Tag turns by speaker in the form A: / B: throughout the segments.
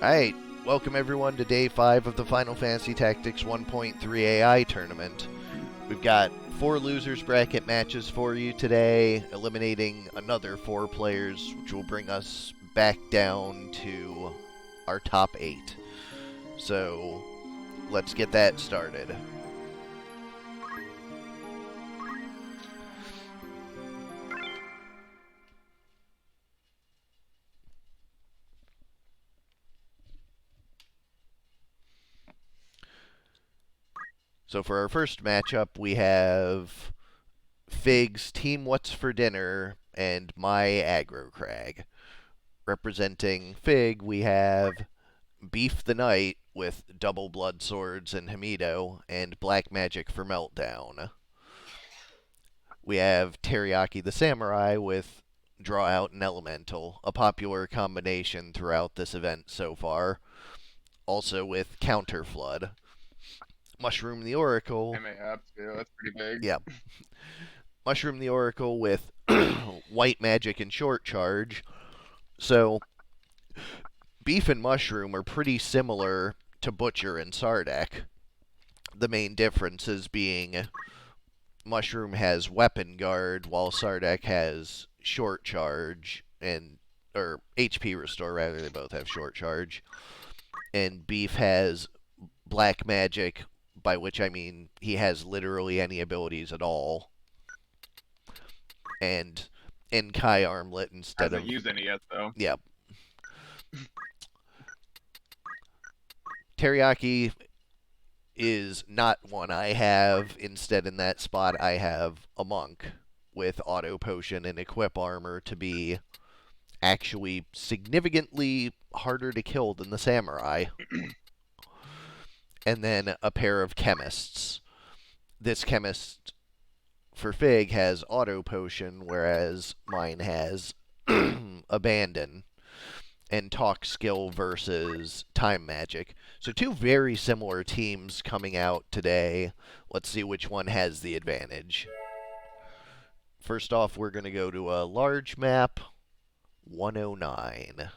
A: Alright, welcome everyone to Day 5 of the Final Fantasy Tactics 1.3 AI tournament. We've got 4 losers bracket matches for you today, eliminating another 4 players, which will bring us back down to our top 8. So, let's get that started. So for our first matchup, we have Fig's Team What's for Dinner and my Aggro Crag. Representing Fig, we have Beef the Knight with Double Blood Swords and Hamido, and Black Magic for Meltdown. We have Teriyaki the Samurai with Draw Out and Elemental, a popular combination throughout this event so far. Also with Counter Flood. Mushroom the Oracle.
B: I may have to. That's pretty big.
A: Yep. Mushroom the Oracle with White Magic and Short Charge. So, Beef and Mushroom are pretty similar to Butcher and Sardek. The main differences being Mushroom has Weapon Guard, while Sardek has Short Charge, or HP Restore, rather. They both have Short Charge. And Beef has Black Magic, by which I mean he has literally any abilities at all. And Kai Armlet instead
B: Hasn't used any yet, though.
A: Yep. Teriyaki is not one I have. Instead, in that spot, I have a Monk with Auto Potion and Equip Armor to be actually significantly harder to kill than the Samurai. And then a pair of Chemists. This Chemist for Fig has Auto Potion, whereas mine has Abandon and Talk Skill versus Time Magic. So 2 very similar teams coming out today. Let's see which one has the advantage. First off, we're going to go to a large map, 109.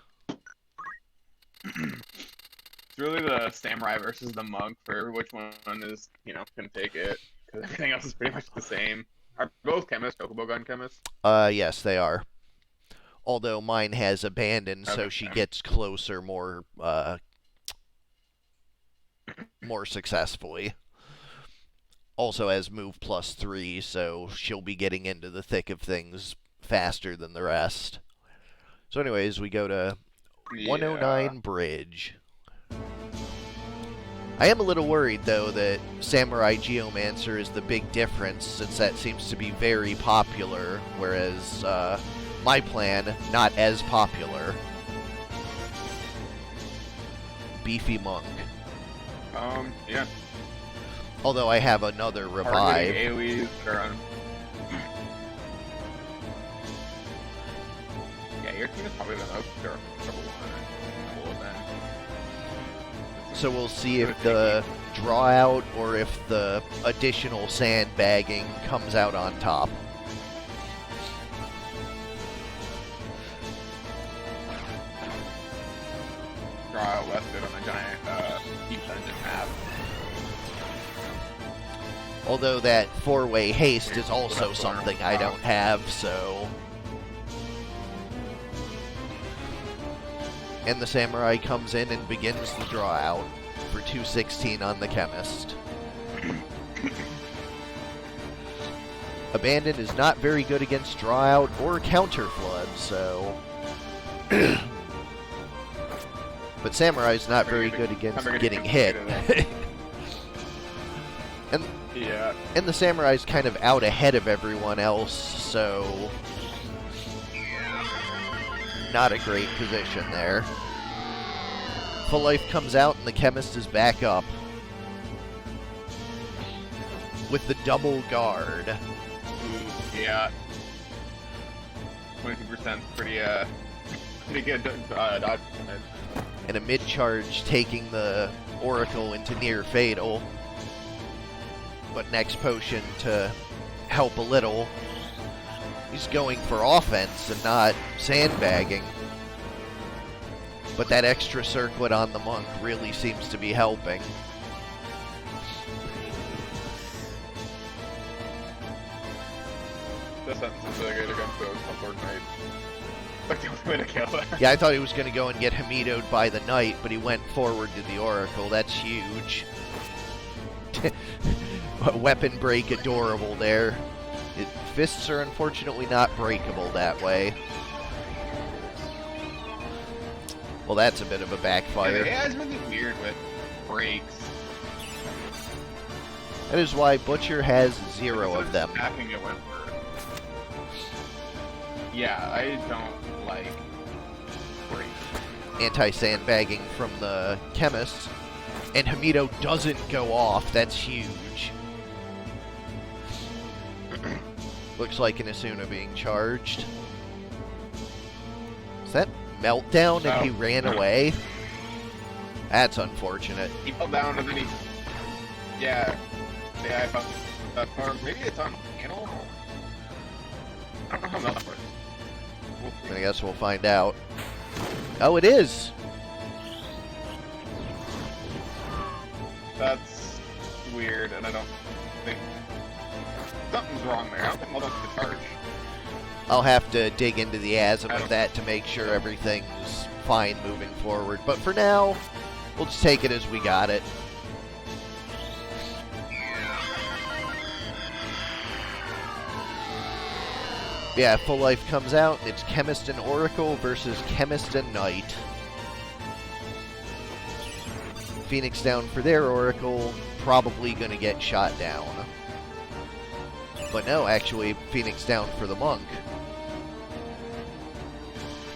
B: It's really the Samurai versus the Monk for which one is, going to take it. Because everything else is pretty much the same. Are both chemists Chocobo Gun chemists?
A: Yes, they are. Although mine has Abandon, so she gets closer more successfully. Also has Move +3, so she'll be getting into the thick of things faster than the rest. So anyways, we go to 109 Bridge. I am a little worried, though, that Samurai Geomancer is the big difference, since that seems to be very popular, whereas my plan, not as popular. Beefy Monk.
B: Yeah.
A: Although I have another revive.
B: AoEs are Yeah, your team is probably the most trouble one.
A: So we'll see if the draw out or if the additional sandbagging comes out on top.
B: Draw out less good on the giant deep dungeon map.
A: Although that 4-way haste is also something I don't have, so... And the Samurai comes in and begins the draw out for 216 on the Chemist. Abandon is not very good against draw out or counter flood, so... But Samurai's not very good against getting hit. And the Samurai's kind of out ahead of everyone else, so... Not a great position there. Full Life comes out and the Chemist is back up. With the double guard.
B: Yeah. 22% pretty good dodge.
A: And a mid-charge taking the Oracle into near fatal. But next potion to help a little. He's going for offense and not sandbagging. But that extra circlet on the monk really seems to be helping.
B: This sentence is really good against those teleport knight. Like the only way to kill it.
A: Yeah, I thought he was going to go and get Hamido'd by the knight, but he went forward to the oracle. That's huge. Weapon break adorable there. Fists are unfortunately not breakable that way. Well, that's a bit of a backfire.
B: Yeah, it's really weird with breaks.
A: That is why Butcher has 0 of them.
B: Stacking it went for... Yeah, I don't like breaks.
A: Anti-sandbagging from the chemist. And Hamido doesn't go off. That's huge. Looks like an Asuna being charged. Is that meltdown and he ran away? That's unfortunate.
B: He fell down and then he... Yeah. Yeah, I found that farm. Maybe it's on panel? I don't know how that works.
A: I guess we'll find out. Oh, it is!
B: That's weird, and I don't think... Something's wrong there. I don't think Muddle's the charge.
A: I'll have to dig into the ASM of that to make sure everything's fine moving forward. But for now, we'll just take it as we got it. Yeah, Full Life comes out, and it's Chemist and Oracle versus Chemist and Knight. Phoenix down for their Oracle, probably going to get shot down. But no, actually, Phoenix down for the Monk.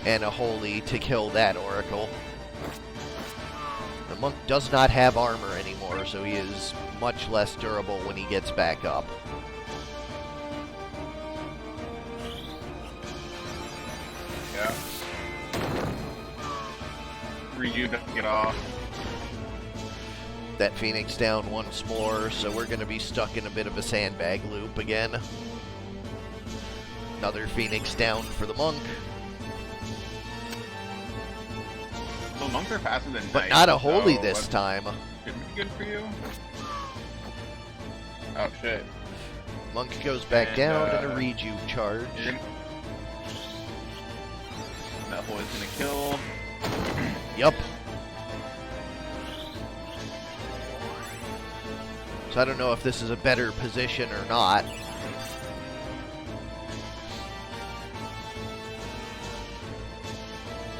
A: And a Holy to kill that Oracle. The Monk does not have armor anymore, so he is much less durable when he gets back up.
B: Yeah. Ryu doesn't get off.
A: That Phoenix down once more, so we're going to be stuck in a bit of a sandbag loop again. Another Phoenix down for the Monk.
B: Well, monks are faster than
A: But
B: knights,
A: not a Holy
B: so
A: this time.
B: Shouldn't be good for you. Oh shit.
A: Monk goes back
B: And,
A: down and a rejuve charge.
B: That Holy's gonna kill.
A: Yup. So I don't know if this is a better position or not.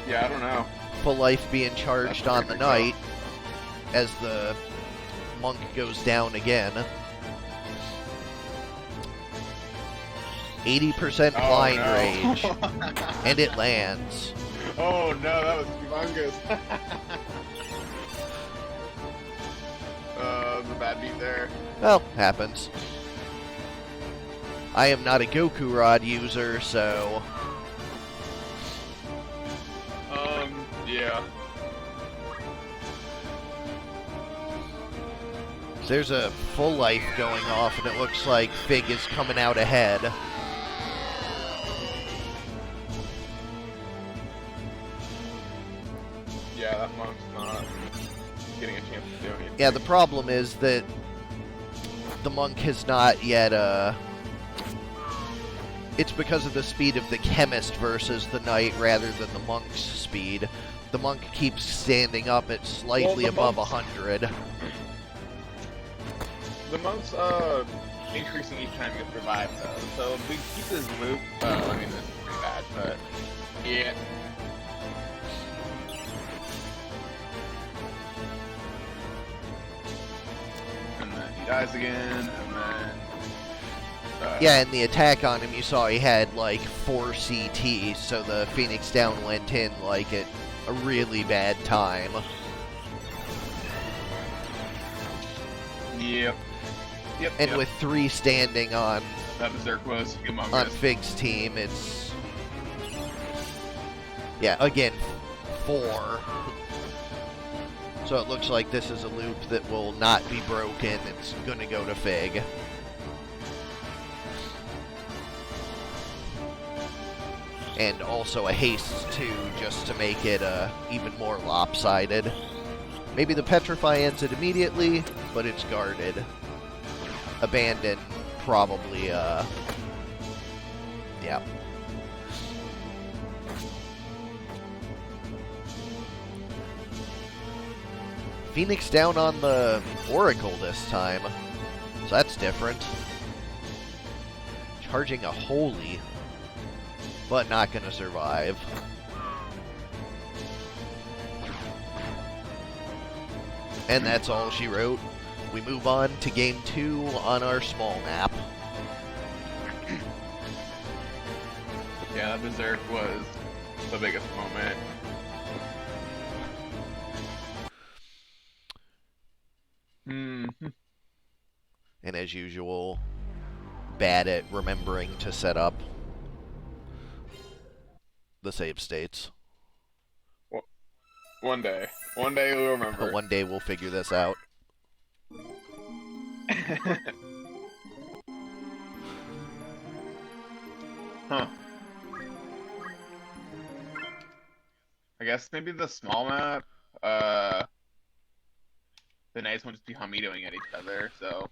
B: Yeah, I don't know.
A: Full Life being charged on the Knight as the Monk goes down again. 80% blind rage. And it lands.
B: Oh no, that was humongous. The bad beat there.
A: Well, happens. I am not a Goku Rod user, so...
B: Yeah.
A: There's a Full Life going off, and it looks like Fig is coming out ahead.
B: Yeah, that monk's not getting a chance to do anything.
A: Yeah, the problem is that the Monk has not yet, it's because of the speed of the Chemist versus the Knight rather than the Monk's speed. The Monk keeps standing up at slightly above 100.
B: The monk's, increasing each time he gets revived, though. So if we keep this loop, I mean, this is pretty bad, but... Yeah. And then he dies again, and then...
A: Yeah, and the attack on him, you saw he had, like, 4 CT, so the Phoenix down went in, like, at a really bad time.
B: Yep. Yep.
A: And with 3 standing on
B: that berserk was humongous.
A: On Fig's team, it's... Yeah, again, 4. So it looks like this is a loop that will not be broken. It's going to go to Fig. And also a haste, too, just to make it even more lopsided. Maybe the Petrify ends it immediately, but it's guarded. Abandon, probably, yeah. Phoenix down on the Oracle this time, so that's different. Charging a Holy, but not going to survive. And that's all she wrote. We move on to game 2 on our small map.
B: Yeah, that Berserk was the biggest moment.
A: And as usual, bad at remembering to set up the save states.
B: One day we'll remember.
A: One day we'll figure this out.
B: Huh. I guess maybe the small map, the knights won't just be hummy-doing at each other, so...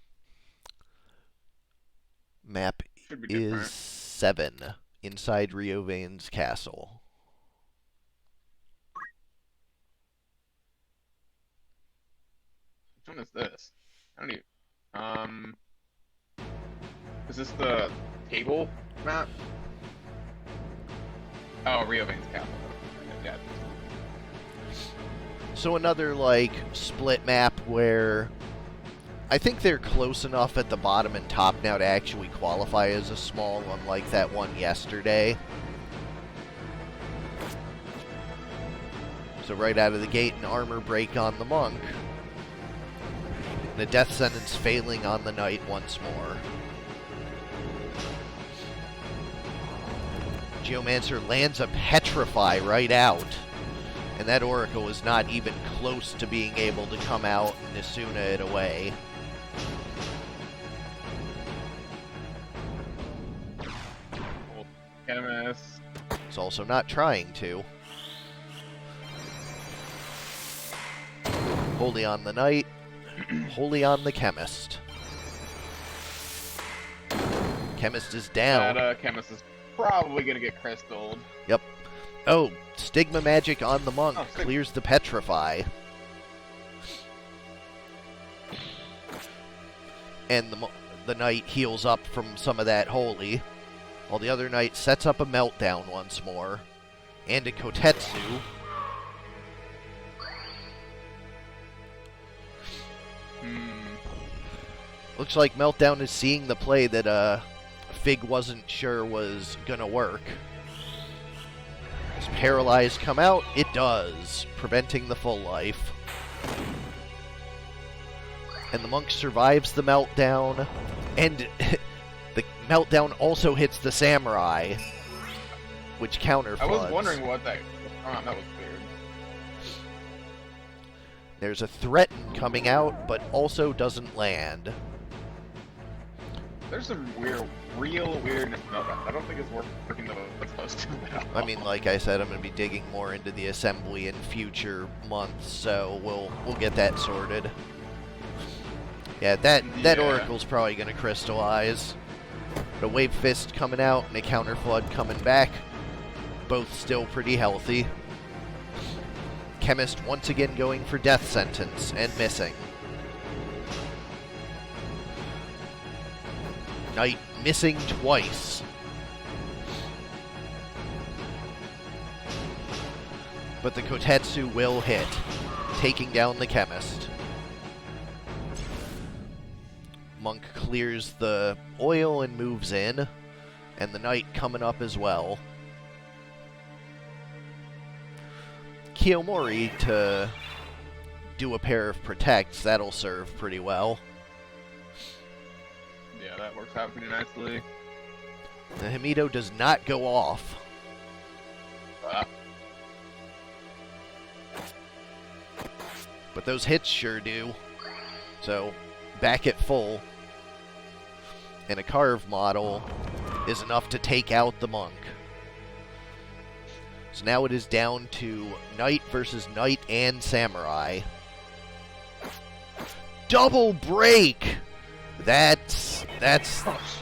A: Map is 7, inside Riovane's castle.
B: Which one is this? I don't even... Is this the table map? Oh, Riovane's castle. Yeah.
A: So another, like, split map where I think they're close enough at the bottom and top now to actually qualify as a small, unlike that one yesterday. So right out of the gate, an armor break on the monk. And a death sentence failing on the knight once more. Geomancer lands a Petrify right out. And that Oracle is not even close to being able to come out and Asuna it away.
B: Chemist.
A: It's also not trying to. Holy on the knight. Holy on the chemist. Chemist is down.
B: That chemist is probably going to get crystalled.
A: Yep. Oh, Stigma Magic on the monk
B: Oh,
A: clears the Petrify. And the knight heals up from some of that holy, while the other knight sets up a meltdown once more. And a Kotetsu. Looks like Meltdown is seeing the play that Fig wasn't sure was gonna work. Does Paralyze come out? It does, preventing the full life. And the monk survives the meltdown, and the meltdown also hits the samurai, which counterfloods.
B: I was wondering what that... Oh, that was weird.
A: There's a threaten coming out, but also doesn't land.
B: There's some real weirdness about that. I don't think it's working the way it's supposed to at all.
A: I mean, like I said, I'm going to be digging more into the assembly in future months, so we'll get that sorted. Yeah, that Oracle's probably going to crystallize. But a Wave Fist coming out and a Counterflood coming back. Both still pretty healthy. Chemist once again going for Death Sentence and missing. Knight missing twice. But the Kotetsu will hit, taking down the Chemist. Monk clears the oil and moves in, and the Knight coming up as well. Kiyomori to do a pair of protects, that'll serve pretty well.
B: Yeah, that works out pretty nicely.
A: The Himido does not go off. But those hits sure do. So, back at full. And a carve model is enough to take out the monk. So now it is down to Knight versus Knight and Samurai. Double break!
B: Oh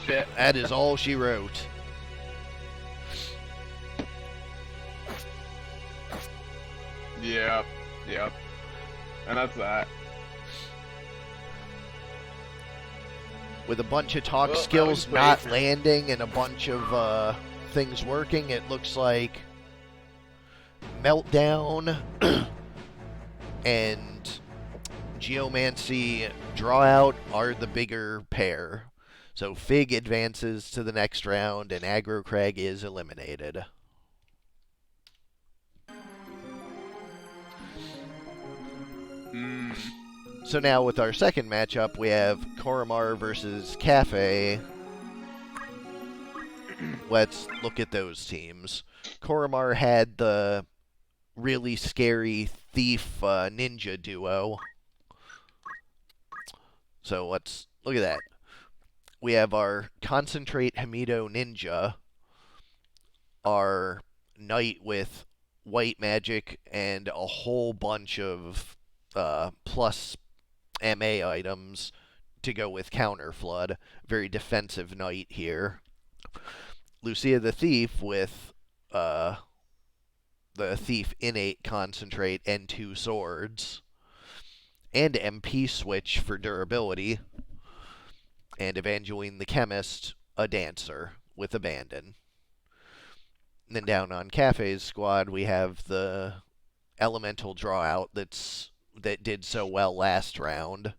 B: shit.
A: That is all she wrote.
B: Yep. And that's that.
A: With a bunch of talk
B: Well,
A: skills
B: that was
A: not
B: great.
A: landing and a bunch of things working, it looks like Meltdown and Geomancy Drawout are the bigger pair. So Fig advances to the next round and Aggro Crag is eliminated. So now with our second matchup, we have Korremar versus Kaffe. Let's look at those teams. Korremar had the really scary thief ninja duo. So let's look at that. We have our Concentrate Hamido Ninja, our Knight with white magic and a whole bunch of plus MA items to go with Counter Flood. Very defensive Knight here. Lucia the Thief with the Thief Innate Concentrate and 2 swords. And MP Switch for durability. And Evangeline the Chemist, a Dancer with Abandon. And then down on Kaffe's squad, we have the Elemental Drawout that did so well last round.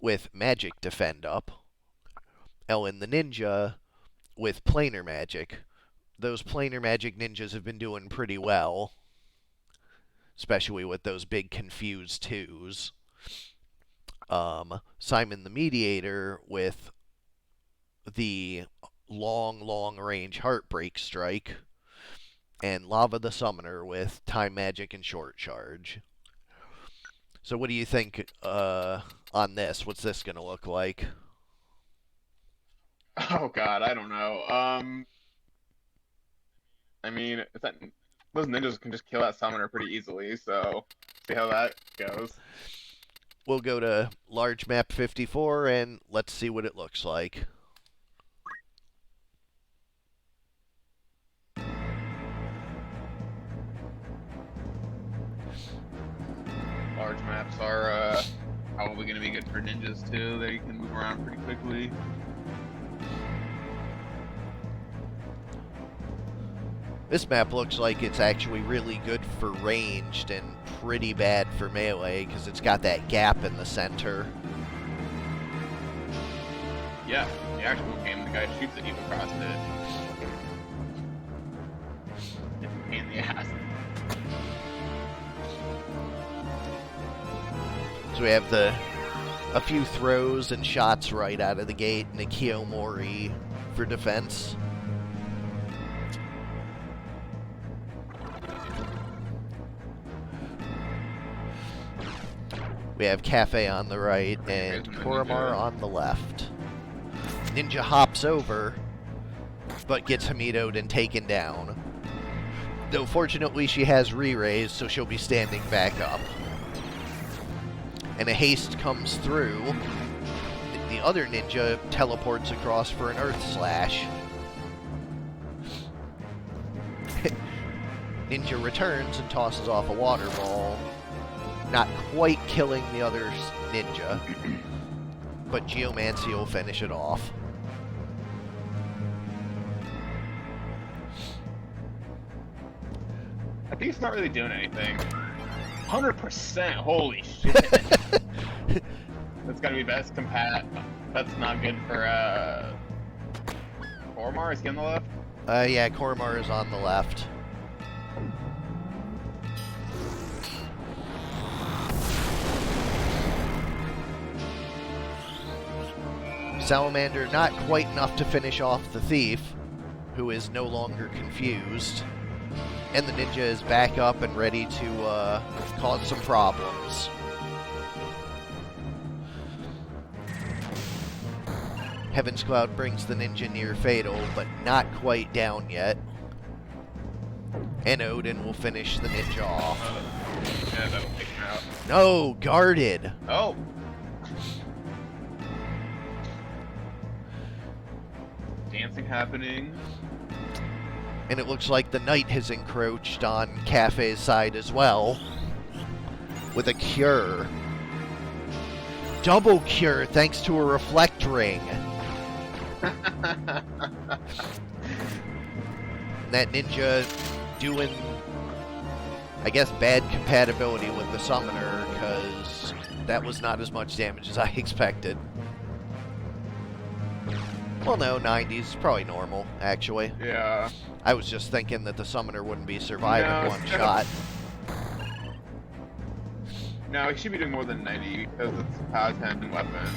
A: With Magic Defend up. Ellen the Ninja with Planar Magic. Those Planar Magic ninjas have been doing pretty well. Especially with those big confused 2s. Simon the Mediator with the long range Heartbreak Strike. And Lava the Summoner with Time Magic and Short Charge. So what do you think on this? What's this going to look like?
B: Oh god, I don't know. I mean, those ninjas can just kill that summoner pretty easily, so see how that goes.
A: We'll go to large map 54 and let's see what it looks like.
B: Large maps are probably going to be good for ninjas too. They can move around pretty quickly.
A: This map looks like it's actually really good for ranged and pretty bad for melee because it's got that gap in the center.
B: Yeah, the actual game, the guy shoots at you across it. It's a pain in the ass.
A: So we have a few throws and shots right out of the gate, and a Kiyomori for defense. We have Kaffe on the right and Korremar on the left. Ninja hops over, but gets Hamido'd and taken down. Though fortunately she has re-raise, so she'll be standing back up. And a haste comes through. The other ninja teleports across for an Earth Slash. Ninja returns and tosses off a water ball. Not quite killing the other ninja, but Geomancy will finish it off.
B: I think it's not really doing anything. 100%, holy shit. That's gotta be best compat. That's not good for Korremar. Is he on the left?
A: Yeah, Korremar is on the left. Salamander not quite enough to finish off the thief, who is no longer confused. And the ninja is back up and ready to cause some problems. Heaven's Cloud brings the ninja near fatal, but not quite down yet. And Odin will finish the ninja off.
B: Yeah, that'll take him out.
A: No, guarded.
B: Oh! Dancing happening.
A: And it looks like the knight has encroached on Kaffe's side as well. With a cure. Double cure thanks to a reflect ring. That ninja doing, I guess, bad compatibility with the summoner, because that was not as much damage as I expected. Well, no, 90's probably normal, actually.
B: Yeah.
A: I was just thinking that the summoner wouldn't be surviving
B: No,
A: one shot.
B: No, he should be doing more than 90 because it's a power 10 weapon.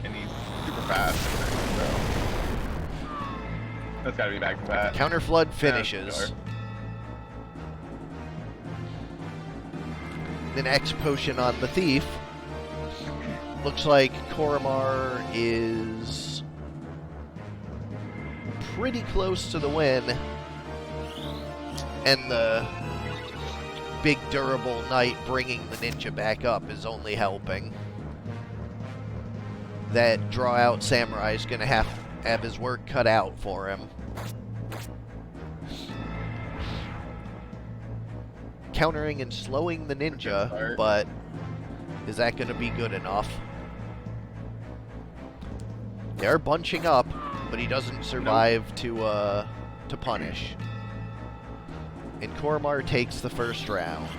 B: And he's super fast. So that's gotta be back to that.
A: Counterflood finishes. The next potion on the thief. Looks like Korremar is pretty close to the win. And the big durable knight bringing the ninja back up is only helping. That draw out samurai is going to have his work cut out for him. Countering and slowing the ninja, but is that going to be good enough? They're bunching up, but he doesn't survive to punish. And Korremar takes the first round.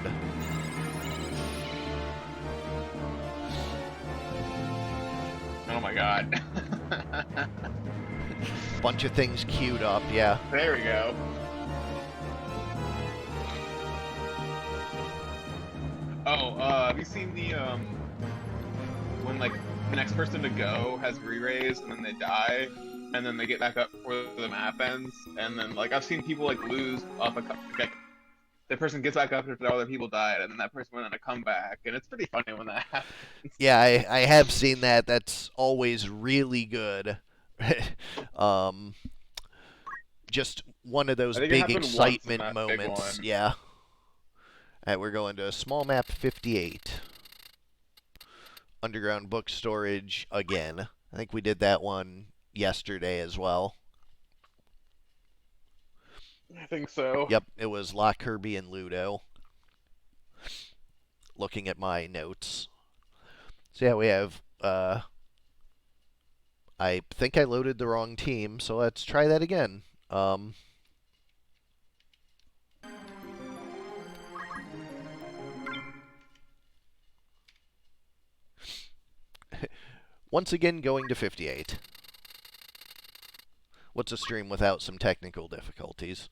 B: Oh my god.
A: Bunch of things queued up, yeah.
B: There we go. Oh, have you seen the, when, like, the next person to go has re-raised and then they die, and then they get back up before the map ends, and then, like, I've seen people, like, lose off a, like, the person gets back up after all their people died, and then that person went on a comeback, and it's pretty funny when that happens.
A: Yeah, I have seen that. That's always really good. Just one of those big excitement moments. Yeah. Alright, we're going to small map 58. Underground book storage again. I think we did that one yesterday as well.
B: I think so.
A: Yep, it was Lockirby and Ludo. Looking at my notes. So yeah, we have, I think I loaded the wrong team, so let's try that again. Once again, going to 58. What's a stream without some technical difficulties?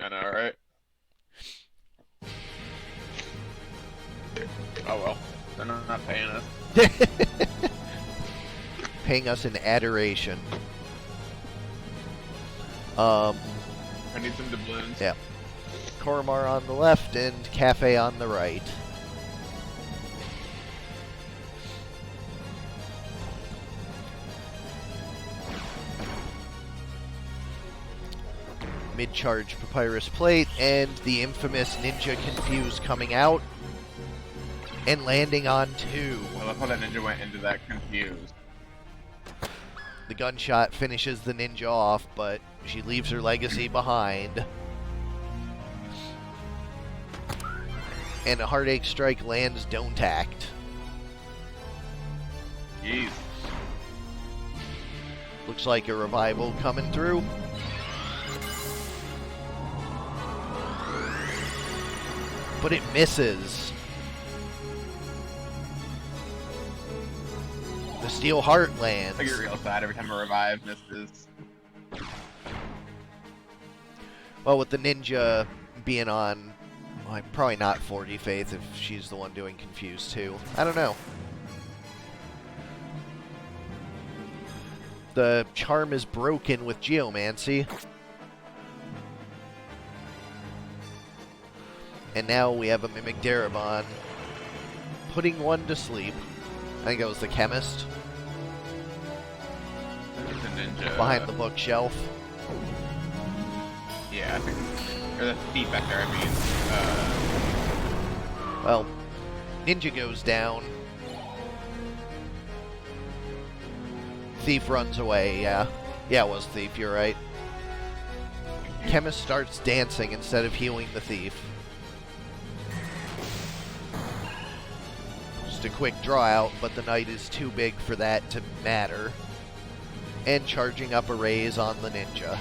B: I know, right? Oh well, they're not paying us.
A: Paying us in adoration.
B: I need some doubloons.
A: Yeah. Korremar on the left and Kaffe on the right. Mid-charge Papyrus Plate, and the infamous Ninja Confuse coming out and landing on 2.
B: I love how that ninja went into that confused.
A: The gunshot finishes the ninja off, but she leaves her legacy behind. And a Heartache Strike lands Don't Act.
B: Jeez.
A: Looks like a revival coming through. But it misses. The Steel Heart lands.
B: I get real sad every time a revive misses.
A: Well, with the ninja being on, well, probably not 40 Faith if she's the one doing Confused too. I don't know. The charm is broken with Geomancy. And now we have a Mimic Darabon putting one to sleep. I think that was the chemist.
B: The ninja.
A: Behind the bookshelf.
B: Yeah, I think, or the thief back there. I mean,
A: Well, Ninja goes down. Thief runs away, yeah. Yeah, it was Thief, you're right. Chemist starts dancing instead of healing the Thief. Just a quick draw out, but the Knight is too big for that to matter. And charging up a raise on the Ninja.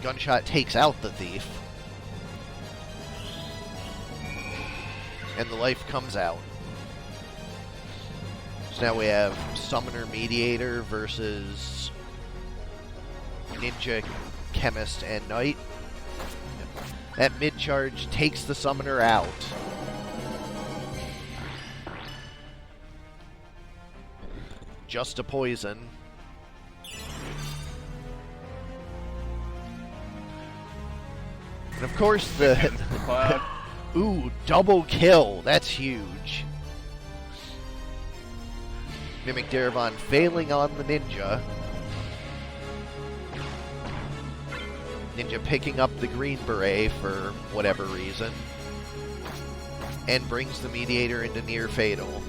A: Gunshot takes out the Thief. And the life comes out. So now we have Summoner Mediator versus Ninja, Chemist, and Knight. That mid-charge takes the Summoner out. Just a poison. And of course the... Ooh, double kill. That's huge. Mimic Darabon failing on the Ninja. Ninja picking up the green beret for whatever reason. And brings the Mediator into near fatal.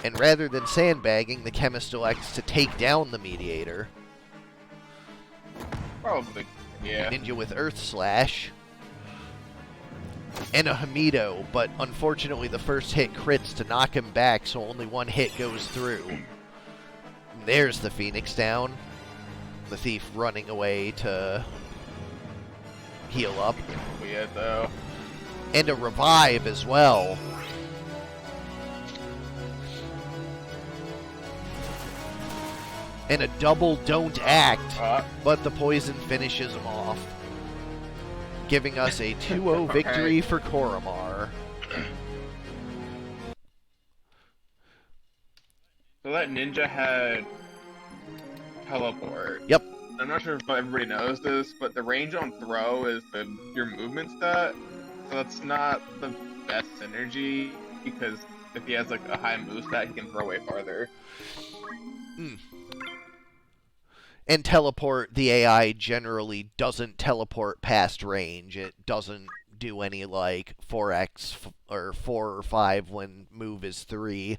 A: And rather than sandbagging, the Chemist elects to take down the Mediator.
B: probably, yeah.
A: Ninja with Earth Slash. And a Hamido, but unfortunately the first hit crits to knock him back, so only one hit goes through. And there's the Phoenix down. The Thief running away to heal up.
B: Yeah, though.
A: And a revive as well. And a double don't act, but the poison finishes him off. Giving us a 2-0 victory for Korremar.
B: So that ninja had teleport.
A: Yep.
B: I'm not sure if everybody knows this, but the range on throw is your movement stat. So that's not the best synergy, because if he has like a high move stat, he can throw way farther.
A: And teleport, the AI generally doesn't teleport past range. It doesn't do any like 4x or 4 or 5 when move is 3.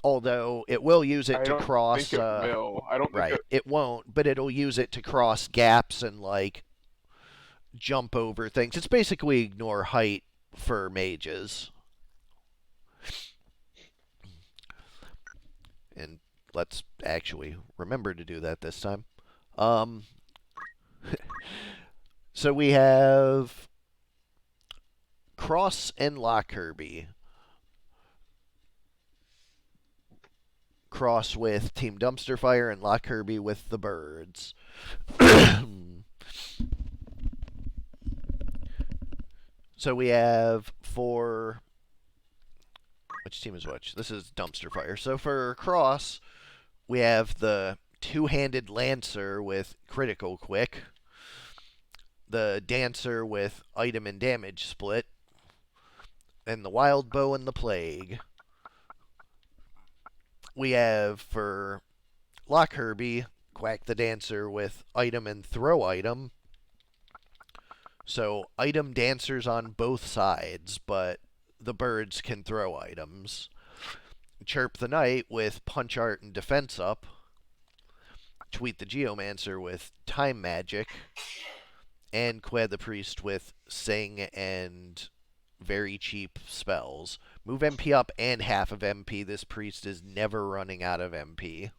A: Although it will use it to cross.
B: I don't think it will. I don't think
A: right. It won't, but it'll use it to cross gaps and like jump over things. It's basically ignore height for mages. And let's actually remember to do that this time. So we have Cross and Lockirby. Cross with Team Dumpster Fire and Lockirby with the Birds. So we have for... Which team is which? This is Dumpster Fire. So for Cross, we have the two-handed Lancer with Critical Quick, the Dancer with Item and Damage Split, and the Wild Bow and the Plague. We have for Lockirby, Quack the Dancer with Item and Throw Item. So item dancers on both sides, but the birds can throw items. Chirp the Knight with Punch Art and Defense Up. Tweet the Geomancer with Time Magic. And Qued the Priest with Sing and very cheap spells. Move MP up and half of MP. This priest is never running out of MP.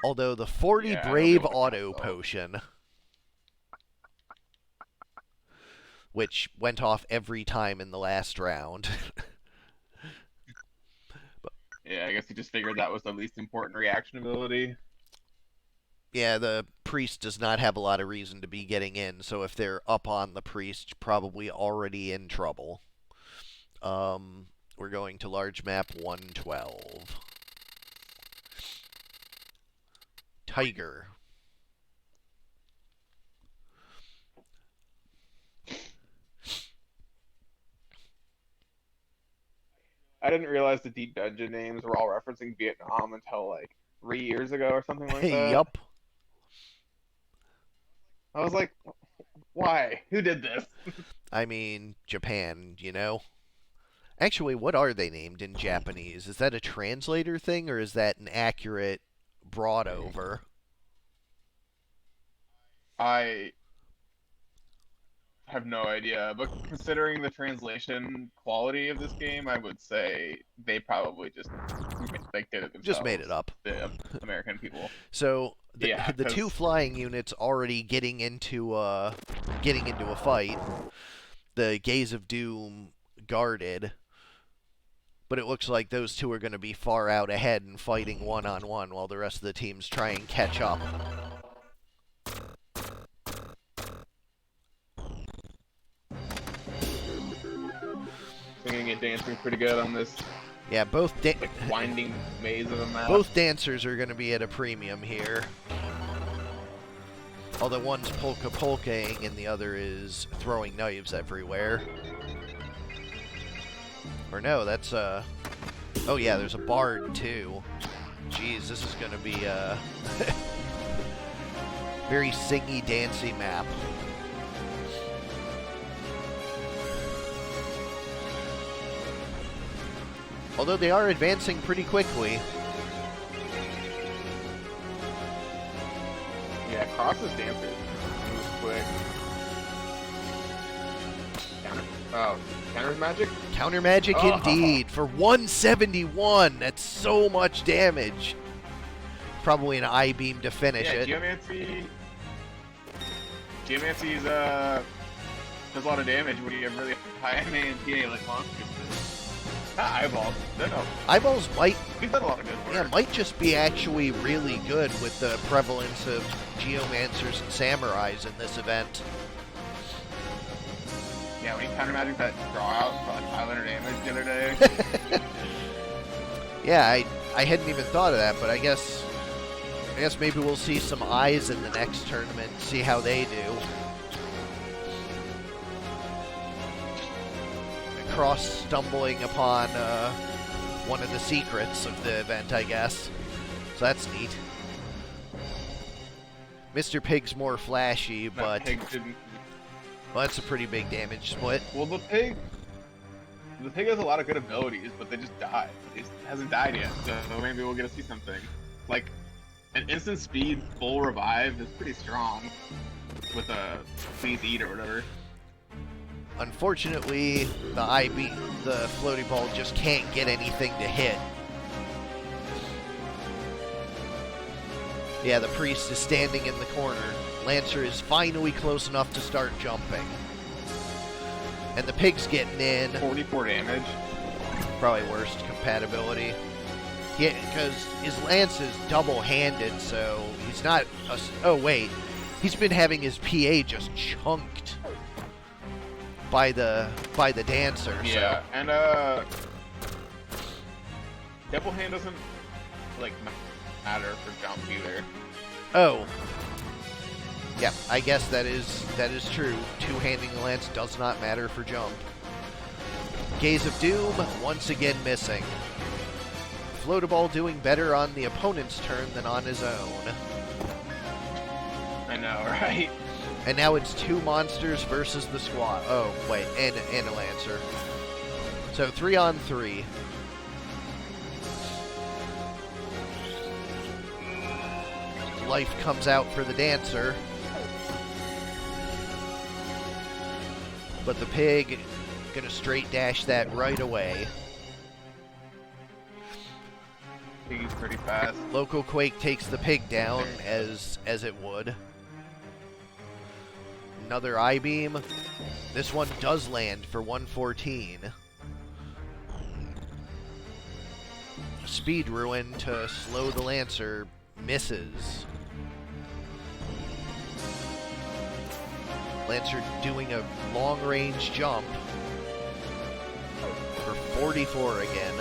A: Although the 40 Brave Auto Potion, which went off every time in the last round.
B: Yeah, I guess he just figured that was the least important reaction ability.
A: Yeah, the priest does not have a lot of reason to be getting in, so if they're up on the priest, probably already in trouble. We're going to large map 112. Tiger.
B: I didn't realize the deep dungeon names were all referencing Vietnam until like 3 years ago or something like that.
A: Yup.
B: I was like, why? Who did this?
A: I mean, Japan, you know? Actually, what are they named in Japanese? Is that a translator thing, or is that an accurate broad over?
B: I have no idea, but considering the translation quality of this game, I would say they probably just like did it
A: Just made it
B: themselves,
A: up.
B: the American people.
A: So
B: Yeah,
A: the two
B: because
A: flying units already getting into a fight. The Gaze of Doom guarded, but it looks like those two are going to be far out ahead and fighting one-on-one while the rest of the teams try and catch up.
B: singing and dancing pretty good on this
A: Yeah,
B: like winding maze of a map.
A: both dancers are going to be at a premium here. Although one's polka-polkaing and the other is throwing knives everywhere. Or no, that's oh yeah, there's a bard too. Jeez, this is gonna be a very singy, dancey map. Although they are advancing pretty quickly.
B: Yeah, Cross's dancers moves quick. Counter's magic?
A: Counter magic
B: Oh.
A: indeed for 171. That's so much damage. Probably an I-beam to finish
B: Yeah,
A: it.
B: Geomancy's does a lot of damage when you have really high MANTA like monsters. Not eyeballs. No.
A: Eyeballs might,
B: He's done a lot of good work.
A: yeah, might just be actually really good with the prevalence of Geomancers and Samurais in this event.
B: Yeah, when he counter magic that draw out for like 500 damage the other day.
A: Yeah, I hadn't even thought of that, but I guess maybe we'll see some eyes in the next tournament, see how they do. Cross stumbling upon one of the secrets of the event, I guess. So that's neat. Mr. Pig's more flashy, but
B: Pig didn't.
A: well, that's a pretty big damage split.
B: Well, the pig has a lot of good abilities, but they just died. It hasn't died yet, so maybe we'll get to see something. Like, an instant speed full revive is pretty strong with a please eat or whatever.
A: Unfortunately, the floaty ball just can't get anything to hit. Yeah, the priest is standing in the corner. Lancer is finally close enough to start jumping. And the pig's getting in.
B: 44 damage.
A: Probably worst compatibility. Yeah, because his lance is double-handed, so he's not... oh, wait. He's been having his PA just chunked by the dancer.
B: Yeah,
A: so.
B: and double hand doesn't like matter for jump either.
A: Oh. Yeah, I guess that is true. Two-handing the lance does not matter for jump. Gaze of Doom, once again missing. Floataball doing better on the opponent's turn than on his own.
B: I know, right?
A: And now it's two monsters versus the squad. Oh, wait, and a Lancer. So 3-on-3. Life comes out for the dancer. But the pig gonna straight dash that right away.
B: He's pretty fast.
A: Local Quake takes the pig down as it would. Another I-beam. This one does land for 114. Speed Ruin to slow the Lancer misses. Lancer doing a long-range jump for 44 again.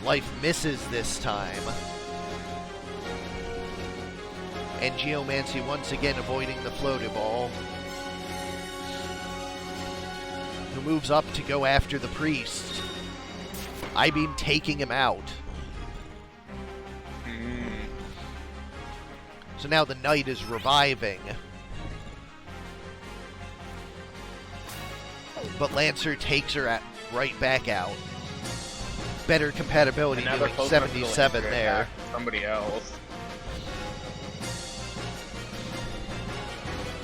A: Life misses this time. And Geomancy once again avoiding the floaty ball. Who moves up to go after the priest. I-beam taking him out. So now the knight is reviving. But Lancer takes her right back out. Better compatibility
B: And now they're
A: doing
B: close enough to the
A: 77
B: Lancer
A: there.
B: attack somebody else.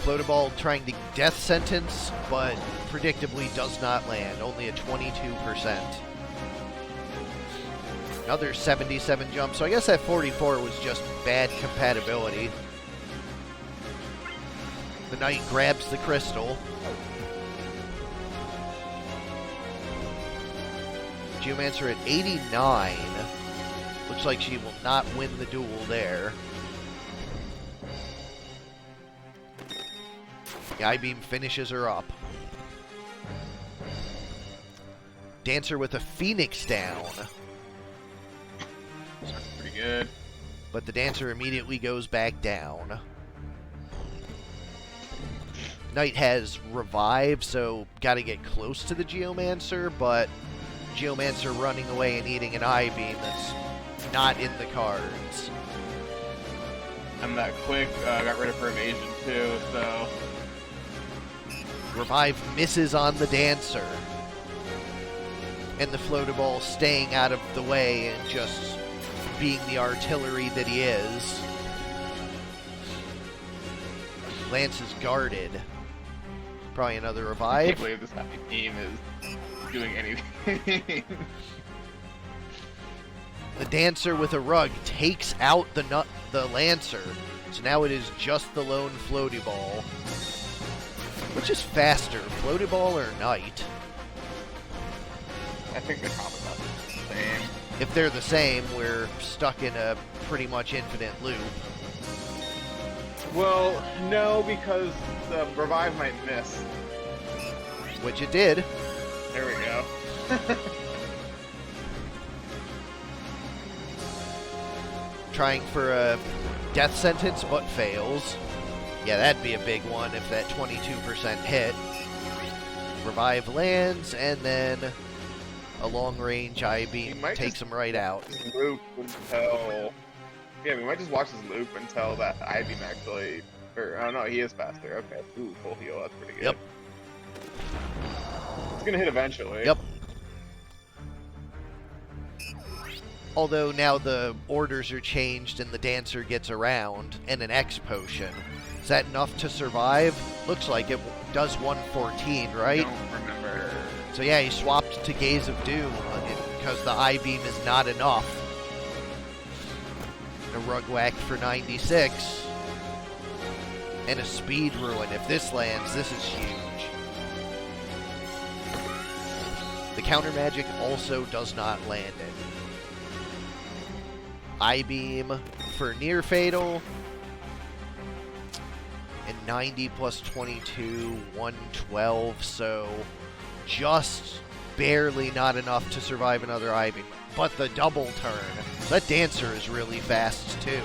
A: Floataball trying to death sentence, but predictably does not land. Only a 22%. Another 77 jump. So I guess that 44 was just bad compatibility. The knight grabs the crystal. Geomancer at 89. Looks like she will not win the duel there. The I-beam finishes her up. Dancer with a Phoenix down.
B: That's pretty good.
A: But the Dancer immediately goes back down. Knight has Revive, so gotta get close to the Geomancer, but Geomancer running away and eating an I-beam that's not in the cards.
B: And that quick got rid of her evasion too, so...
A: Revive misses on the Dancer. And the Floataball staying out of the way and just being the artillery that he is. Lance is guarded. Probably another
B: I
A: Revive.
B: can't believe this happy team is doing anything.
A: The Dancer with a rug takes out the Lancer. So now it is just the lone Floaty Ball. Which is faster, Floaty Ball or Knight?
B: I think they're probably about the same.
A: If they're the same, we're stuck in a pretty much infinite loop.
B: Well, no, because the revive might miss.
A: Which it did.
B: There we go.
A: Trying for a death sentence, but fails. Yeah, that'd be a big one if that 22% hit. Revive lands, and then a long-range I-beam takes him right out.
B: Loop until... Yeah, we might just watch this loop until that I-beam actually... Or, oh no, he is faster. Okay. Ooh, full heal. That's pretty good.
A: Yep.
B: It's gonna hit eventually.
A: Yep. Although now the orders are changed and the Dancer gets around, and an X potion. Is that enough to survive? Looks like it does 114, right?
B: I don't remember.
A: So yeah, he swapped to Gaze of Doom because the I-beam is not enough. A Rug Whack for 96. And a Speed Ruin. If this lands, this is huge. The counter magic also does not land it. I-beam for Near Fatal. And 90 plus 22, 112. So just barely not enough to survive another I-beam. But the double turn. That Dancer is really fast too.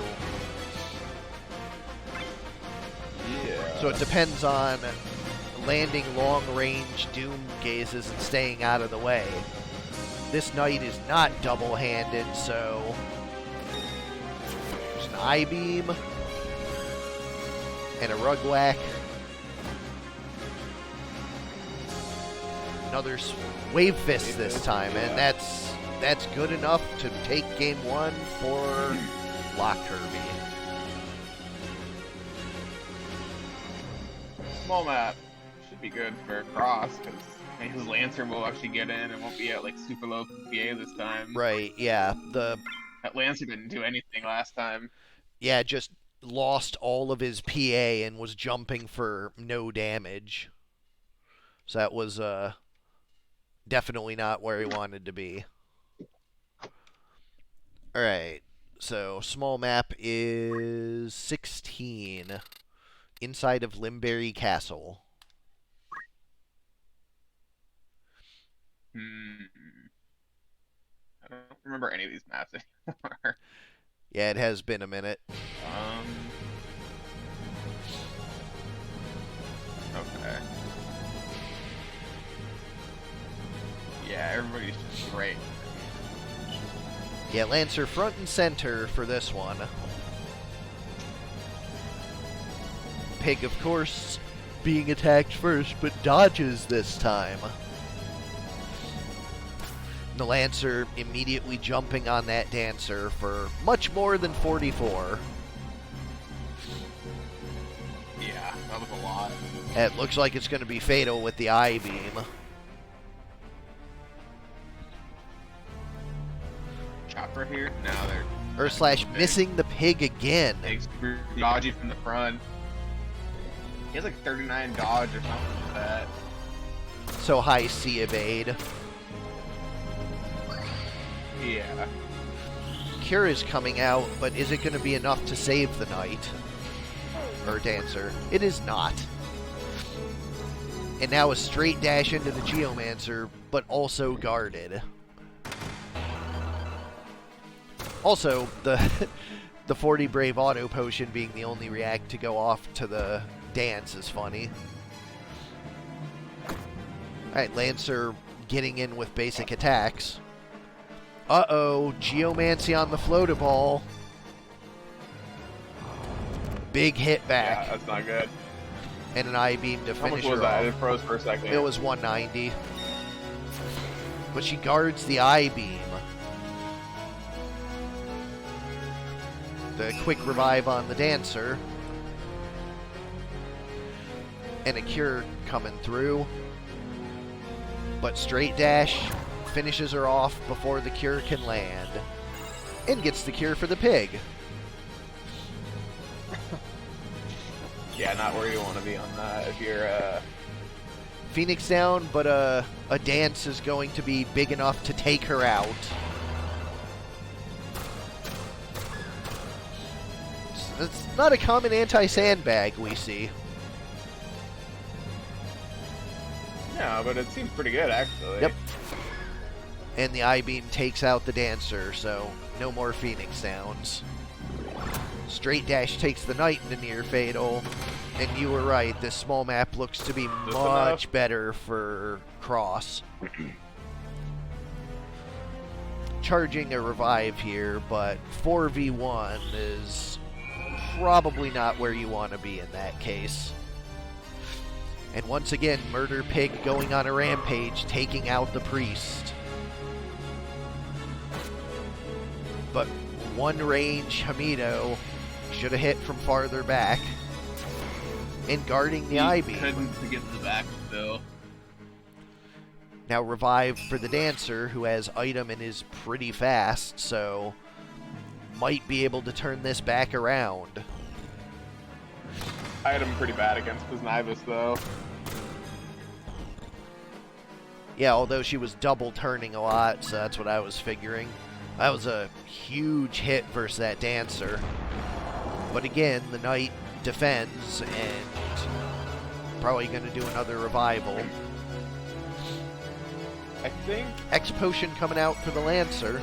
B: Yeah.
A: So it depends on landing long-range Doom Gazes and staying out of the way. This Knight is not double-handed, so there's an I-beam and a Rug Whack. Another Wave Fist this time, and that's good enough to take game one for Lockirby.
B: Small map should be good for Cross, because his Lancer will actually get in and won't be at like super low PA this time.
A: Right, yeah.
B: That Lancer didn't do anything last time.
A: Yeah, just lost all of his PA and was jumping for no damage. So that was definitely not where he wanted to be. Alright, so small map is 16. Inside of Limberry Castle.
B: I don't remember any of these maps anymore.
A: Yeah, it has been a minute.
B: Okay. Yeah, everybody's just great.
A: Yeah, Lancer front and center for this one. Pig, of course, being attacked first, but dodges this time. The Lancer immediately jumping on that Dancer for much more than 44.
B: Yeah, that was a lot.
A: It looks like it's going to be fatal with the I-beam.
B: Chopper here? No, they're...
A: Slash missing the Pig again.
B: Pig's dodgy from the front. He has like 39 dodge or something like that.
A: So high C evade.
B: Yeah.
A: Cure is coming out, but is it going to be enough to save the Knight? Or Dancer? It is not. And now a straight dash into the Geomancer, but also guarded. Also, the 40 Brave Auto Potion being the only react to go off to the dance is funny. Alright, Lancer getting in with basic attacks. Uh-oh, Geomancy on the floatable. Big hit back.
B: Yeah, that's not good.
A: And an I-beam to
B: How
A: finish
B: much was
A: her
B: that?
A: off.
B: It froze for a second.
A: It was 190. But she guards the I-beam. The quick revive on the Dancer. And a Cure coming through. But straight dash finishes her off before the Cure can land. And gets the Cure for the Pig.
B: Yeah, not where you want to be on that if you're,
A: Phoenix down, but a dance is going to be big enough to take her out. It's not a common anti-sandbag we see.
B: No, but it seems pretty good, actually.
A: Yep. And the I-beam takes out the Dancer, so no more Phoenix downs. Straight dash takes the Knight into near fatal. And you were right, this small map looks to be much better for Cross. Charging a revive here, but 4v1 is probably not where you want to be in that case. And once again, Murder Pig going on a rampage, taking out the Priest. But one range Hamido should have hit from farther back. And guarding the I-beam.
B: Couldn't get to the back though.
A: Now revive for the Dancer, who has item and is pretty fast, so might be able to turn this back around.
B: Item pretty bad against Kuznivus though.
A: Yeah, although she was double turning a lot, so that's what I was figuring. That was a huge hit versus that Dancer. But again, the Knight defends and probably going to do another revival.
B: I think
A: X Potion coming out for the Lancer.
B: I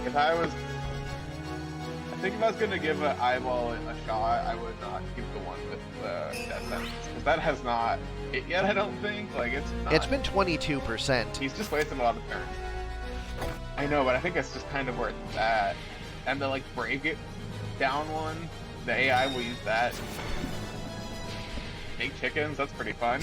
B: think if I was going to give an eyeball a shot, I would not give the one with Death Sentence. Because that has not hit yet, I don't think. Like, it's not.
A: It's been 22%.
B: He's just wasting a lot of turns. I know, but I think that's just kind of where it's at. And to, like, break it down one, the AI will use that. Big chickens, that's pretty fun.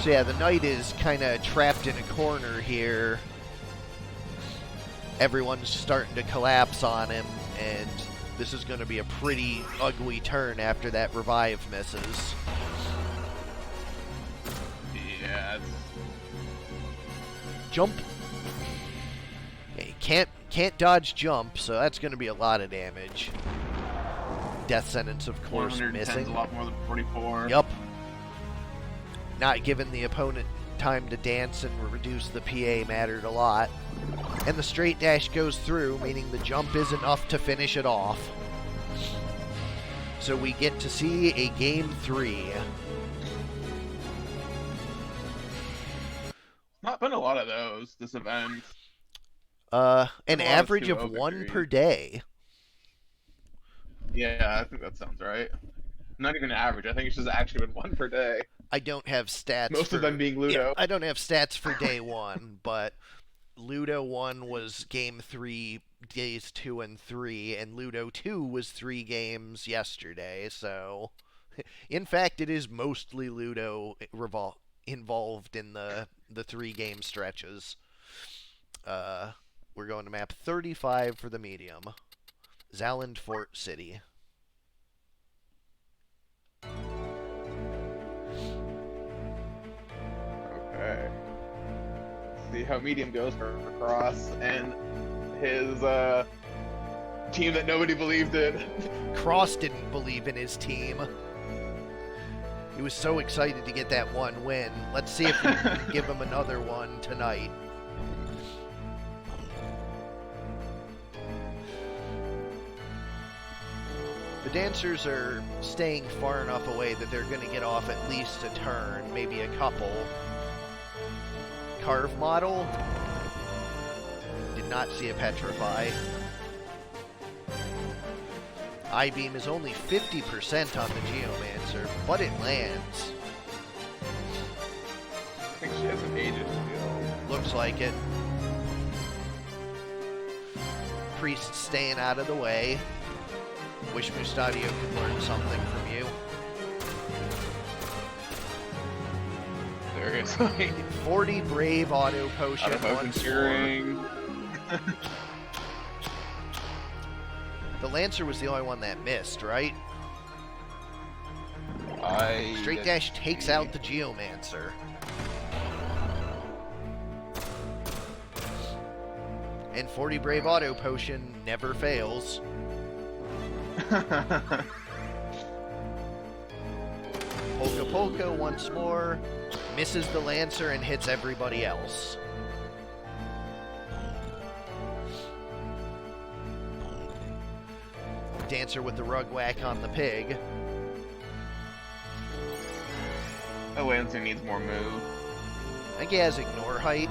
A: So yeah, the Knight is kind of trapped in a corner here. Everyone's starting to collapse on him, and this is going to be a pretty ugly turn after that revive misses.
B: Yeah.
A: Jump. Yeah, can't dodge jump, so that's going to be a lot of damage. Death Sentence, of course,
B: 110 is
A: missing.
B: a lot more than 44.
A: Yup. Not giving the opponent time to dance and reduce the PA mattered a lot. And the straight dash goes through, meaning the jump is enough to finish it off. So we get to see a game 3.
B: Not been a lot of those this event.
A: An
B: Well,
A: average
B: it's
A: of
B: 2-0
A: one
B: victory.
A: per day.
B: Yeah, I think that sounds right. Not even average. I think it's just actually been one per day.
A: I don't have stats.
B: Most of them being Ludo.
A: Yeah, I don't have stats for day 1, but Ludo 1 was game 3, days 2 and 3, and Ludo 2 was 3 games yesterday, so in fact it is mostly Ludo involved in the 3 game stretches. We're going to map 35 for the medium. Zaland Fort City.
B: Okay. See how medium goes for Cross and his team that nobody believed in.
A: Cross didn't believe in his team. He was so excited to get that one win. Let's see if we can give him another one tonight. The dancers are staying far enough away that they're going to get off at least a turn, maybe a couple. Carve model. Did not see a petrify. I-beam is only 50% on the Geomancer, but it lands.
B: I think she has an Aegis shield.
A: Looks like it. Priest staying out of the way. Wish Mustadio could learn something from you.
B: Seriously.
A: 40 Brave Auto Potion. Once more. The Lancer was the only one that missed, right? Straight Dash takes out the Geomancer. And 40 Brave Auto Potion never fails. Polka Polka once more. Misses the Lancer and hits everybody else. Dancer with the rug whack on the pig.
B: The Lancer needs more move.
A: I think he has ignore height.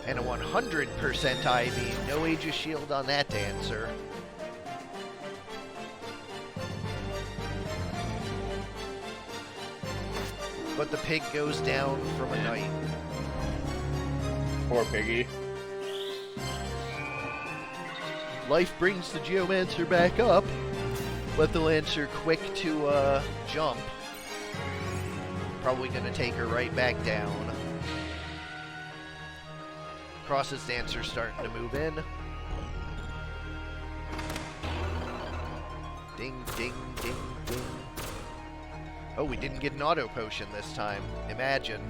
A: And a 100% IV. No Aegis Shield on that Dancer. But the pig goes down from a knight.
B: Poor piggy.
A: Life brings the Geomancer back up, but the Lancer quick to jump. Probably going to take her right back down. Cross's Dancer starting to move in. Ding, ding, ding, ding. Oh, we didn't get an auto potion this time. Imagine.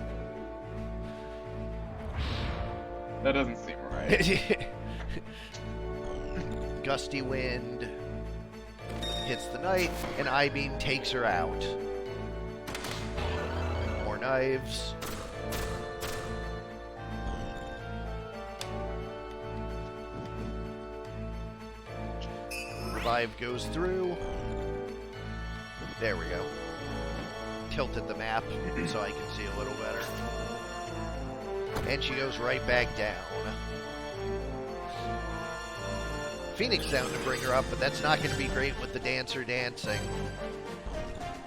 B: That doesn't seem right.
A: Gusty Wind hits the knight, and I-beam takes her out. More knives. Revive goes through. There we go. Tilted the map so I can see a little better. And she goes right back down. Phoenix down to bring her up, but that's not going to be great with the Dancer dancing.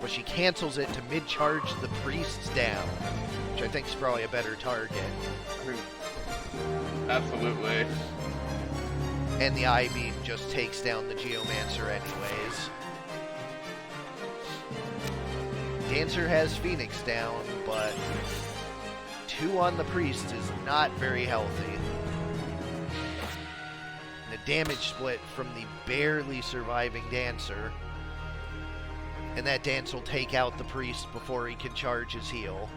A: But she cancels it to mid-charge the Priests down, which I think is probably a better target.
B: Absolutely.
A: And the I-beam just takes down the Geomancer anyways. Dancer has Phoenix down, but 2 on the Priest is not very healthy. And a damage split from the barely surviving Dancer. And that Dance will take out the Priest before he can charge his heal.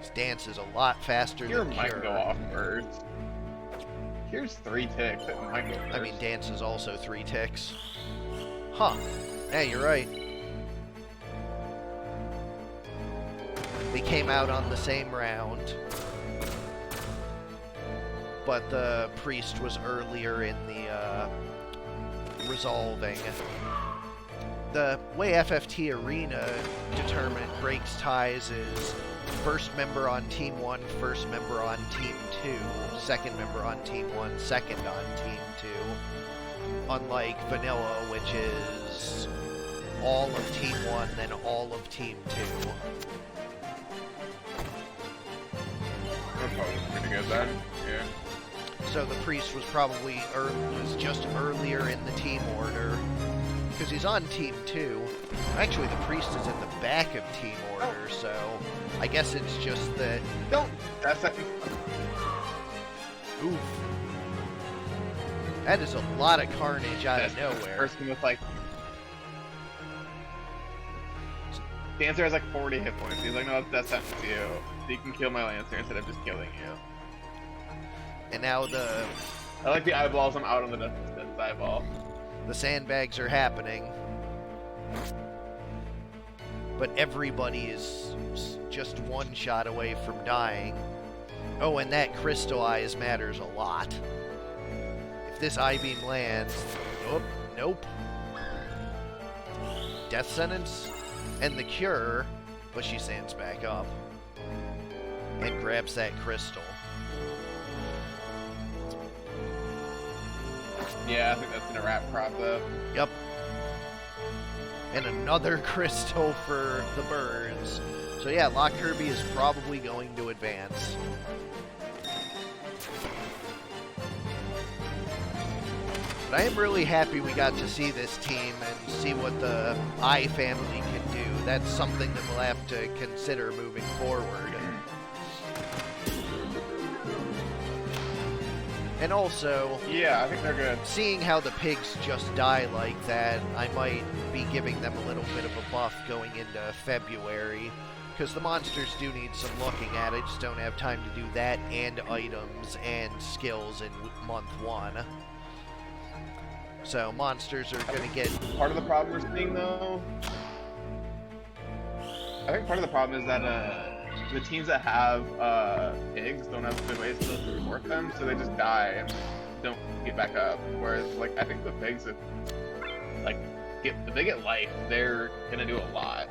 A: This Dance is a lot faster
B: Cure
A: than
B: might
A: Cure.
B: go off first. Cure's 3 ticks. It might go first.
A: I mean, Dance is also 3 ticks. Huh. Yeah, you're right. They came out on the same round. But the Priest was earlier in the resolving. The way FFT Arena breaks ties is first member on Team 1, first member on Team 2, second member on Team 1, second on Team 2. Unlike Vanilla, which is all of Team 1, then all of Team 2.
B: That's probably pretty good then. Yeah.
A: So the priest was probably was just earlier in the team order, because he's on Team 2. Actually, the priest is in the back of team order, so I guess it's just that...
B: Don't! That's second.
A: Oof. That is a lot of carnage out of nowhere.
B: Person with like... Dancer has like 40 hit points. He's like, no, that's not you. So you can kill my Lancer instead of just killing you.
A: And now the...
B: I like the eyeballs. I'm out on the defense eyeball.
A: The sandbags are happening. But everybody is just one shot away from dying. Oh, and that crystal eyes matters a lot. If this I-beam lands... Oh, nope. Death sentence? And the cure, but she stands back up. And grabs that crystal.
B: Yeah, I think that's gonna wrap Prop up.
A: Yep. And another crystal for the birds. So yeah, Lockirby is probably going to advance. But I am really happy we got to see this team and see what the I family can do. That's something that we'll have to consider moving forward. And also,
B: yeah, I think they're good.
A: Seeing how the pigs just die like that, I might be giving them a little bit of a buff going into February. Because the monsters do need some looking at. I just don't have time to do that and items and skills in month 1. So monsters are going to get...
B: Part of the problem we're seeing, though... I think part of the problem is that the teams that have pigs don't have good ways to reward them, so they just die and don't get back up. Whereas, like, I think the pigs, if they get life, they're gonna do a lot.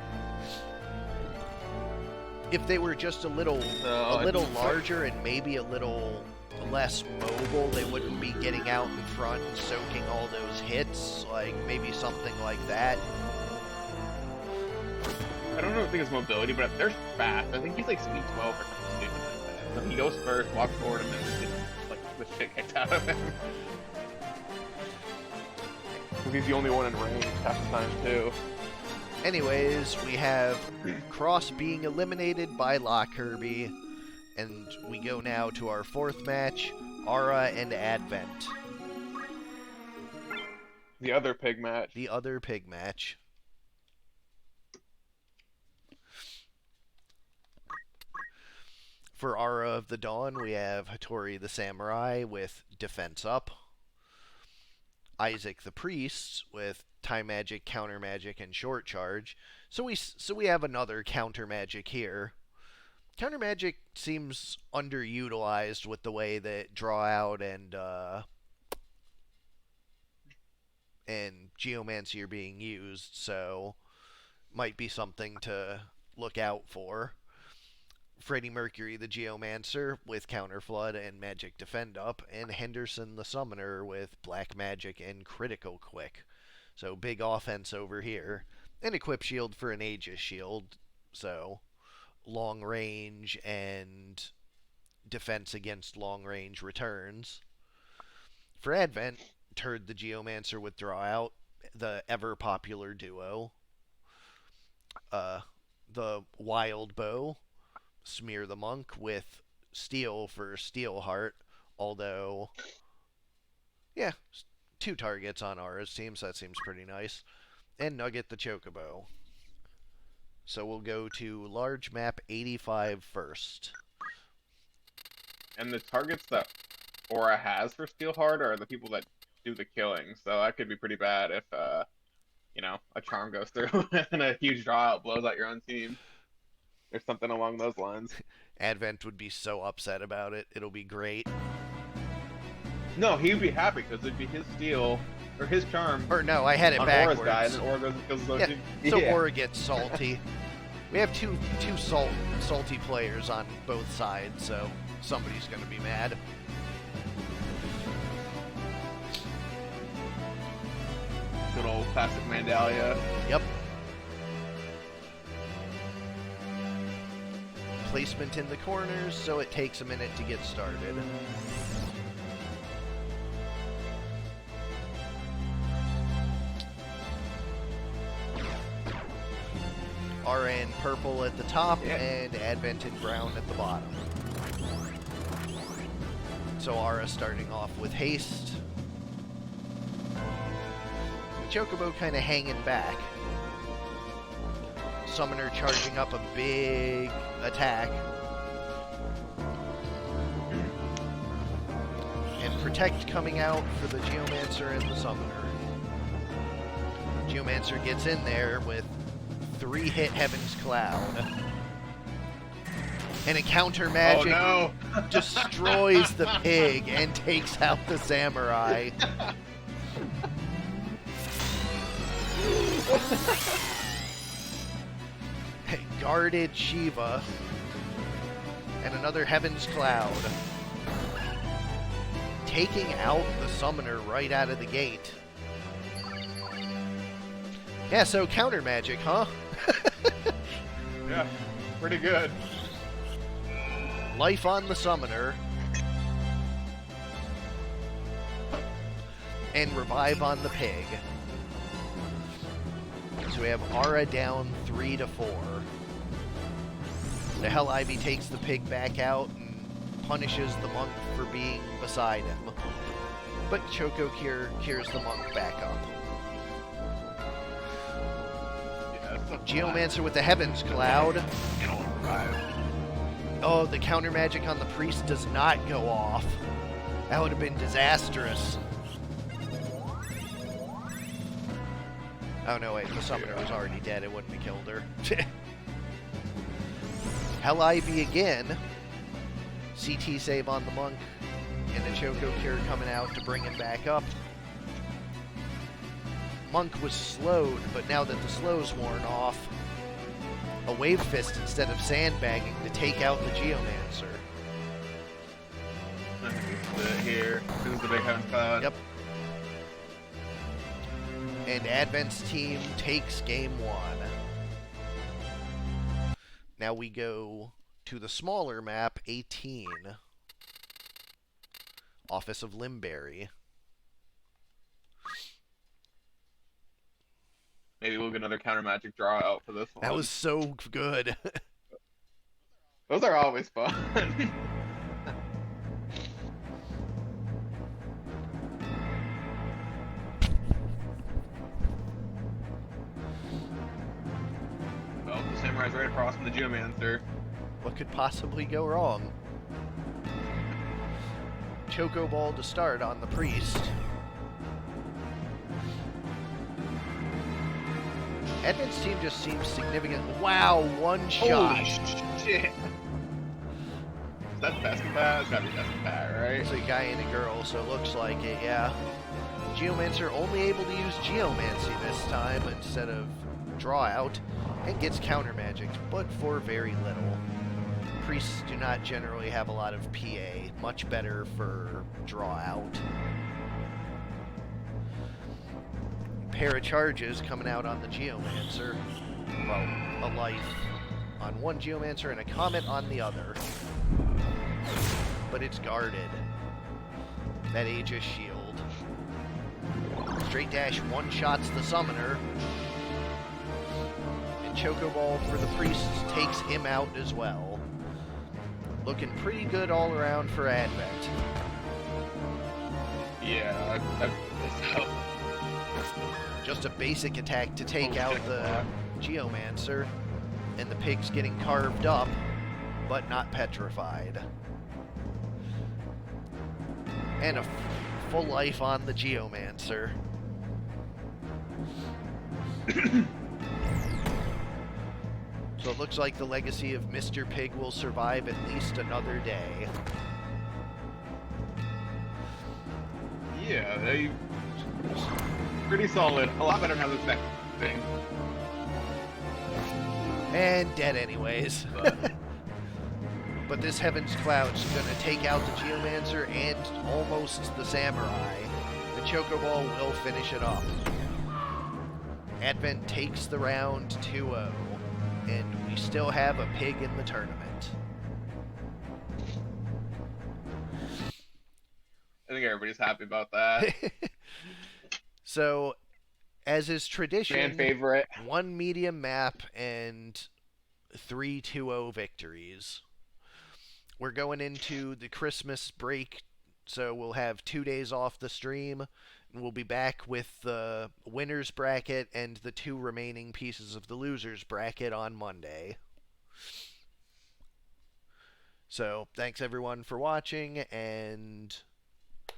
A: If they were just a little larger and maybe a little less mobile, they wouldn't be getting out in front and soaking all those hits. Like, maybe something like that.
B: I don't think it's mobility, but they're fast. I think he's like speed 12 or something stupid like that. So he goes first, walks forward, and then just gets like the shit kicked out of him. Because he's the only one in range half the time too.
A: Anyways, we have Cross being eliminated by Lockirby, and we go now to our 4th match, Aura and Advent.
B: The other pig match.
A: The other pig match. For Aura of the Dawn, we have Hattori the Samurai with Defense Up, Isaac the Priest with Time Magic, Counter Magic, and Short Charge. So we have another Counter Magic here. Counter Magic seems underutilized with the way that Draw Out and Geomancy are being used, so might be something to look out for. Freddie Mercury the Geomancer with Counter Flood and Magic Defend Up, and Henderson the Summoner with Black Magic and Critical Quick. So big offense over here. And Equip Shield for an Aegis Shield, so long range and defense against long range returns. For Advent, Turd the Geomancer with Draw Out, the ever popular duo. The Wild Bow, Smear the Monk with Steel for Steelheart, although, yeah, 2 targets on Aura's team, so that seems pretty nice. And Nugget the Chocobo. So we'll go to large map 85 first.
B: And the targets that Aura has for Steelheart are the people that do the killing, so that could be pretty bad if, a charm goes through and a huge draw out blows out your own team. Or something along those lines.
A: Advent would be so upset about it. It'll be great.
B: No, he'd be happy because it'd be his steel or his charm.
A: Or no, I had it
B: on
A: backwards.
B: Aura's guy, and then Aura goes and kills his own team.
A: So yeah. Aura gets salty. We have two salty players on both sides, so somebody's going to be mad.
B: Good old classic Mandalia.
A: Yep. placement in the corners, so it takes a minute to get started. Aura in purple at the top, and Advent in brown at the bottom. So Aura starting off with haste. Chocobo kind of hanging back. Summoner charging up a big attack. And Protect coming out for the Geomancer and the Summoner. Geomancer gets in there with 3-hit Heaven's Cloud. And a counter magic destroys the pig and takes out the samurai. Guarded Shiva. And another Heaven's Cloud. Taking out the Summoner right out of the gate. Yeah, so counter magic, huh?
B: Yeah, pretty good.
A: Life on the Summoner. And revive on the pig. So we have Aura down 3-4. The Hell Ivy takes the pig back out and punishes the monk for being beside him. But Choco cures the monk back up. Geomancer with the Heaven's Cloud. Oh, the counter magic on the priest does not go off. That would have been disastrous. Oh no, wait, the Summoner was already dead. It wouldn't have killed her. Hell Ivy again. CT save on the monk. And the Choco Cure coming out to bring him back up. Monk was slowed, but now that the slow's worn off, a Wave Fist instead of sandbagging to take out the Geomancer.
B: Here, this is the big Heaven's Cloud.
A: Yep. And Advent's team takes game 1. Now we go to the smaller map, 18. Office of Limberry.
B: Maybe we'll get another counter magic draw out for this one.
A: That was so good.
B: Those are always fun. Well, the samurai's right across from the Geomancer.
A: What could possibly go wrong? Choco Ball to start on the priest. Edmund's team just seems significant. Wow, one shot.
B: Holy shit. That's best combat. It's gotta be best combat, right?
A: It's a guy and a girl, so it looks like it, yeah. Geomancer only able to use Geomancy this time instead of Draw Out, and gets counter magic, but for very little. Priests do not generally have a lot of PA, much better for Draw Out. Pair of charges coming out on the Geomancer. Well, a life on one Geomancer and a comet on the other. But it's guarded. That Aegis shield. Straight dash one-shots the Summoner. And Chocoball for the Priest takes him out as well. Looking pretty good all around for Advent.
B: Yeah, that's
A: Just a basic attack to take out the Geomancer. And the pig's getting carved up, but not petrified. And a full life on the Geomancer. So it looks like the legacy of Mr. Pig will survive at least another day.
B: Yeah, they pretty solid. A lot better than this next thing.
A: And dead anyways. But this Heaven's Cloud's gonna take out the Geomancer and almost the Samurai. The Chocoball will finish it up. Advent takes the round 2-0. And we still have a pig in the tournament.
B: think everybody's happy about that.
A: So, as is
B: Fan
A: tradition,
B: favorite.
A: one medium map and three 2-0 victories. We're going into the Christmas break, so we'll have 2 days off the stream, and we'll be back with the winners bracket and the two remaining pieces of the losers bracket on Monday. So, thanks everyone for watching, and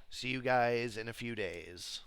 A: see you guys in a few days.